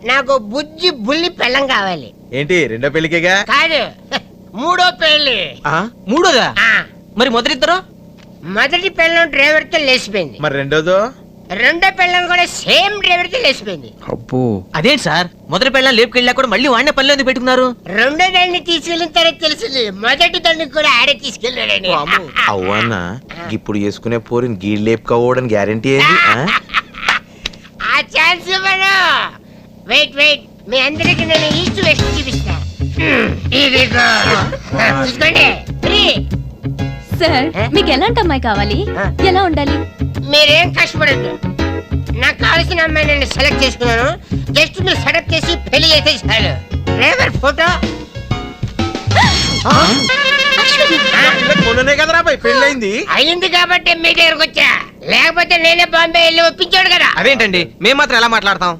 నాకు బుజ్జి బుల్లి పెళ్ళం కావాలి. ఏంటి రెండో పెళ్లికేగా? కాదు, మూడో పెళ్లి. మూడోదా? మరి మొదటిద్దరు? మొదటి పెళ్ళం డ్రైవర్ తో లేచిపోయింది. మరి రెండోదో? రెండో పెళ్ళం కూడా సేమ్ డ్రైవర్ తో లేచిపోయింది. అబ్బో, అదేంటి సార్, మొదటి పెళ్ళం లేపుకెళ్ళా కూడా మళ్ళీ వాడిన పనిలో ఎందుకు పెట్టుకున్నారు? రెండో దాన్ని తీసుకెళ్ళిన తర్వాత తెలిసింది మొదటి దాన్ని కూడా ఆడే తీసుకెళ్ళాడని. అవ్వన్నా ఇప్పుడు చేసుకునే పోరిని గీళ్ళు లేపుకోవడానికి గ్యారంటీ ఏంది? ఆ ఛాన్స్ ఇవ్వను. వెయిట్ వెయిట్, మీ అందరికి నేను ఈస్ట్ వెస్ట్ చూపిస్తా. ఇదిగో చూసుకోండి. ఫ్రీ. సార్ మీకు ఎలాంటి అమ్మాయి కావాలి? ఎలా ఉండాలి? మీరేం కష్టపడద్దు, నాకు కావాల్సిన అమ్మాయి నేను సెలెక్ట్ చేసుకున్నాను. జస్ట్ మీరు సెలెక్ట్ చేసి పెళ్లి చేస్తే చాలు. డ్రైవర్ ఫోటో మొన్ననే కదరా బాయ్ పెళ్ళైంది. అయింది కాబట్టి మీ దగ్గరకు వచ్చా, లేకపోతే నేనే బాంబే వెళ్ళి ఒప్పించాడు కదా. అదేంటండి మేము మాత్రం ఎలా మాట్లాడతాం?